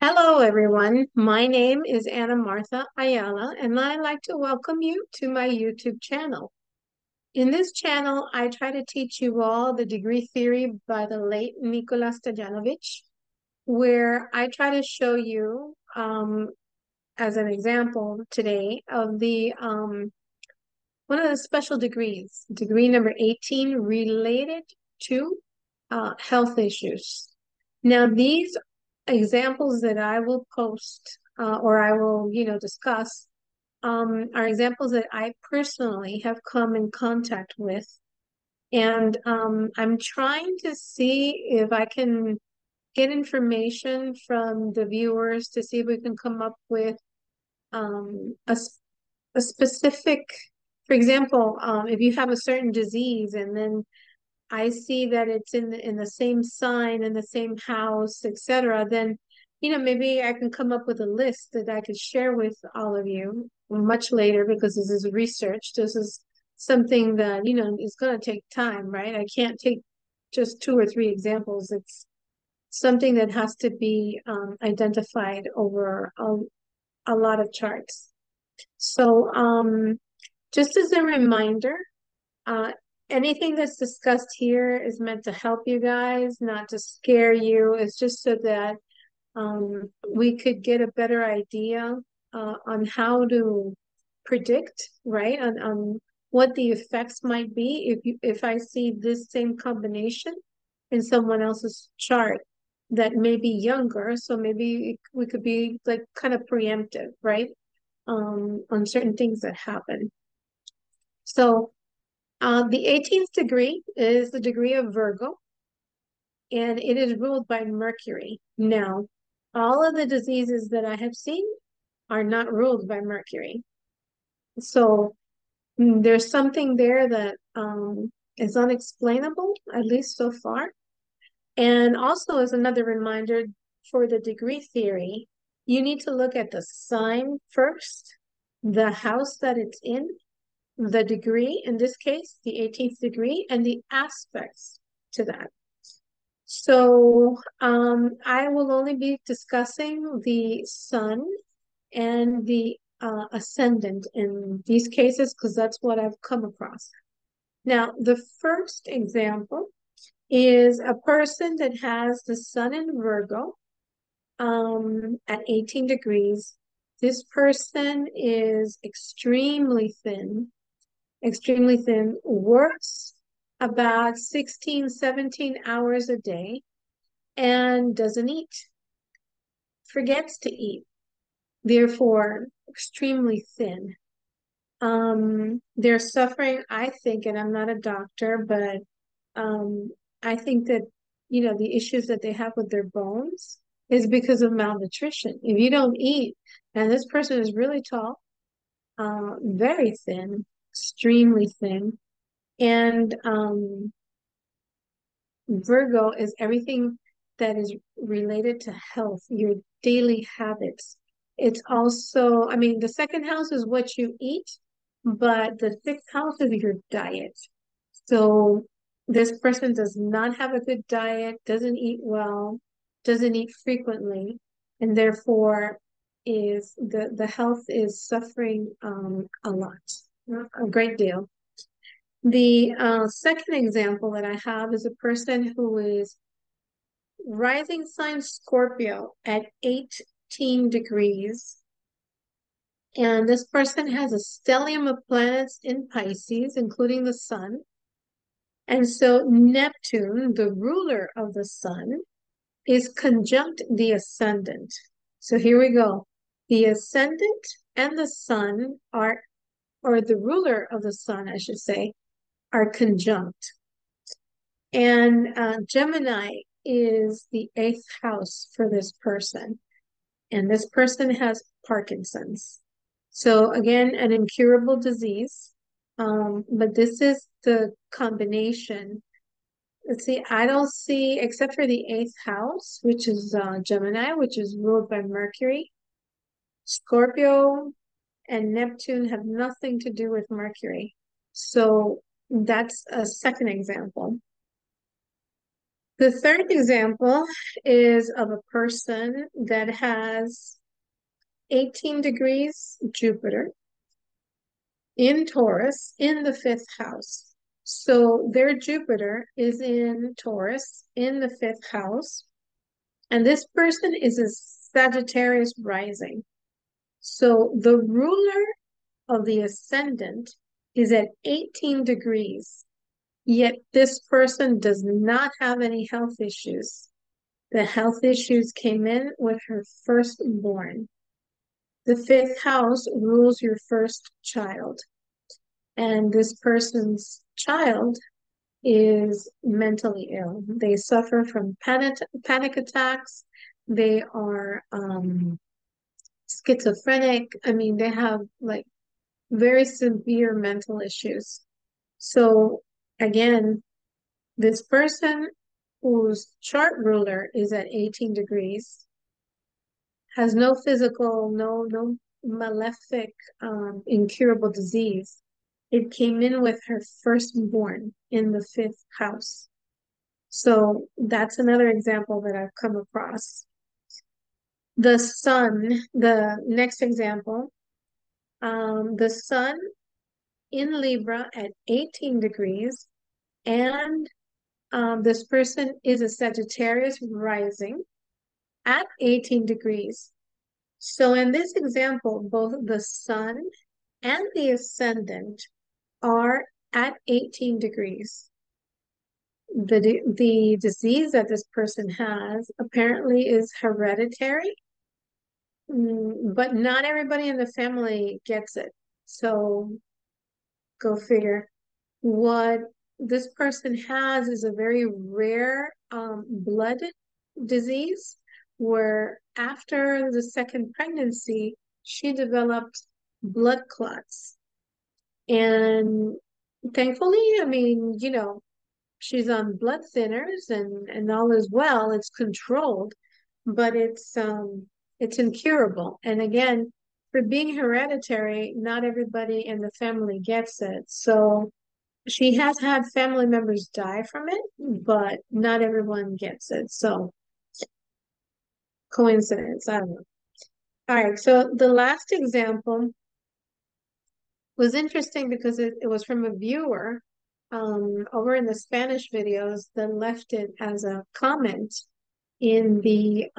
Hello, everyone. My name is Ana Martha Ayala, and I'd like to welcome you to my YouTube channel. In this channel, I try to teach you all the degree theory by the late Nikola Stojanovic, where I try to show you, as an example today, of the one of the special degrees, degree number 18, related to health issues. Now, these examples that I will post or I will, discuss are examples that I personally have come in contact with. And I'm trying to see if I can get information from the viewers to see if we can come up with um, a, s- a specific, for example, if you have a certain disease and then I see that it's in the same sign in the same house, etc., then maybe I can come up with a list that I could share with all of you much later because this is research. This is something that is going to take time, right? I can't take just two or three examples. It's something that has to be identified over a lot of charts. So, just as a reminder, uh, anything that's discussed here is meant to help you guys, not to scare you. It's just so that we could get a better idea on how to predict, right? On what the effects might be if I see this same combination in someone else's chart that may be younger. So maybe we could be like kind of preemptive, right? On certain things that happen. So the 18th degree is the degree of Virgo, and it is ruled by Mercury. Now, all of the diseases that I have seen are not ruled by Mercury. So there's something there that is unexplainable, at least so far. And also, as another reminder for the degree theory, you need to look at the sign first, the house that it's in, the degree, in this case, the 18th degree, and the aspects to that. So I will only be discussing the sun and the ascendant in these cases because that's what I've come across. Now, the first example is a person that has the sun in Virgo at 18 degrees. This person is extremely thin, works about 16, 17 hours a day, and doesn't eat, forgets to eat, therefore extremely thin. They're suffering, I think, and I'm not a doctor, but I think that, the issues that they have with their bones is because of malnutrition. If you don't eat, and this person is really tall, very thin, extremely thin, and Virgo is everything that is related to health, your daily habits. It's also, I mean, the second house is what you eat, but the sixth house is your diet. So this person does not have a good diet, doesn't eat well, doesn't eat frequently, and therefore is the health is suffering a lot, a great deal. The second example that I have is a person who is rising sign Scorpio at 18 degrees. And this person has a stellium of planets in Pisces, including the sun. And so Neptune, the ruler of the sun, is conjunct the ascendant. So here we go. The ascendant and the sun are, or the ruler of the sun, I should say, are conjunct. And Gemini is the eighth house for this person. And this person has Parkinson's. So again, an incurable disease. But this is the combination. Let's see, I don't see, except for the eighth house, which is Gemini, which is ruled by Mercury. Scorpio and Neptune have nothing to do with Mercury. So that's a second example. The third example is of a person that has 18 degrees Jupiter in Taurus in the fifth house. So their Jupiter is in Taurus in the fifth house. And this person is a Sagittarius rising. So the ruler of the ascendant is at 18 degrees, yet this person does not have any health issues. The health issues came in with her firstborn. The fifth house rules your first child, and this person's child is mentally ill. They suffer from panic attacks. They are schizophrenic. I mean, they have like very severe mental issues. So again, this person whose chart ruler is at 18 degrees has no physical, no malefic, incurable disease. It came in with her firstborn in the fifth house. So that's another example that I've come across. The sun, the next example, the sun in Libra at 18 degrees, and this person is a Sagittarius rising at 18 degrees. So in this example, both the sun and the ascendant are at 18 degrees. The disease that this person has apparently is hereditary, but not everybody in the family gets it. So go figure. What this person has is a very rare blood disease where after the second pregnancy, she developed blood clots. And thankfully, I mean, she's on blood thinners and all is well. It's controlled, but it's incurable. And again, for being hereditary, not everybody in the family gets it. So she has had family members die from it, but not everyone gets it. So coincidence, I don't know. All right, so the last example was interesting because it was from a viewer over in the Spanish videos that left it as a comment in the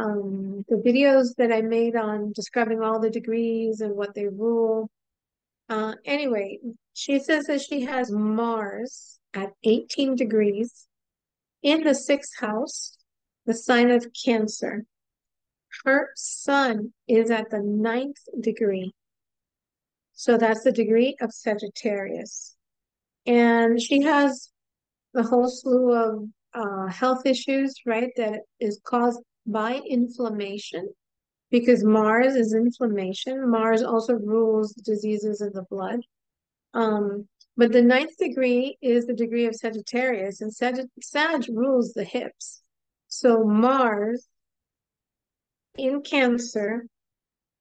videos that I made on describing all the degrees and what they rule. Anyway, she says that she has Mars at 18 degrees in the sixth house, the sign of Cancer. Her sun is at the ninth degree. So that's the degree of Sagittarius. And she has a whole slew of health issues, right, that is caused by inflammation because Mars is inflammation. Mars also rules diseases in the blood. But the ninth degree is the degree of Sagittarius, and Sag rules the hips. So Mars in Cancer,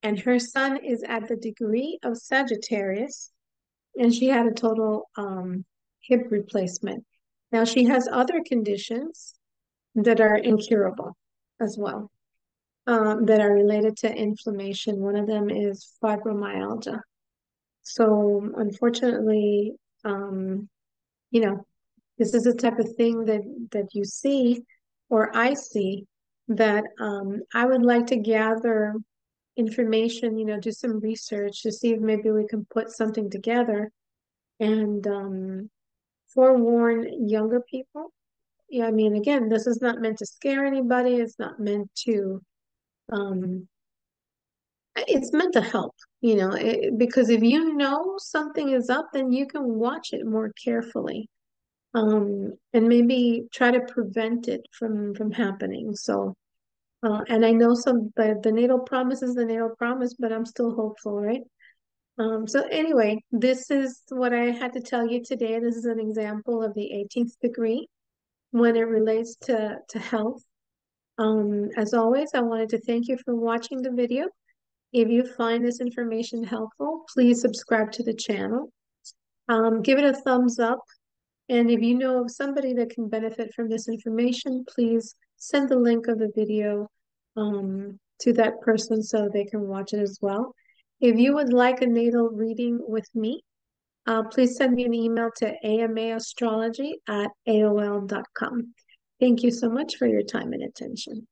and her sun is at the degree of Sagittarius, and she had a total hip replacement. Now she has other conditions that are incurable as well, that are related to inflammation. One of them is fibromyalgia. So unfortunately, um, you know, this is the type of thing that you see, or I see, that I would like to gather information, do some research to see if maybe we can put something together and forewarn younger people. Yeah, I mean, again, this is not meant to scare anybody. It's not meant to, um, it's meant to help, because if you know something is up, then you can watch it more carefully, and maybe try to prevent it from happening. So, and I know the natal promise is the natal promise, but I'm still hopeful, right? So anyway, this is what I had to tell you today. This is an example of the 18th degree when it relates to health. As always, I wanted to thank you for watching the video. If you find this information helpful, please subscribe to the channel. Give it a thumbs up And if you know of somebody that can benefit from this information, please send the link of the video to that person so they can watch it as well. If you would like a natal reading with me, please send me an email to amaastrology@aol.com. Thank you so much for your time and attention.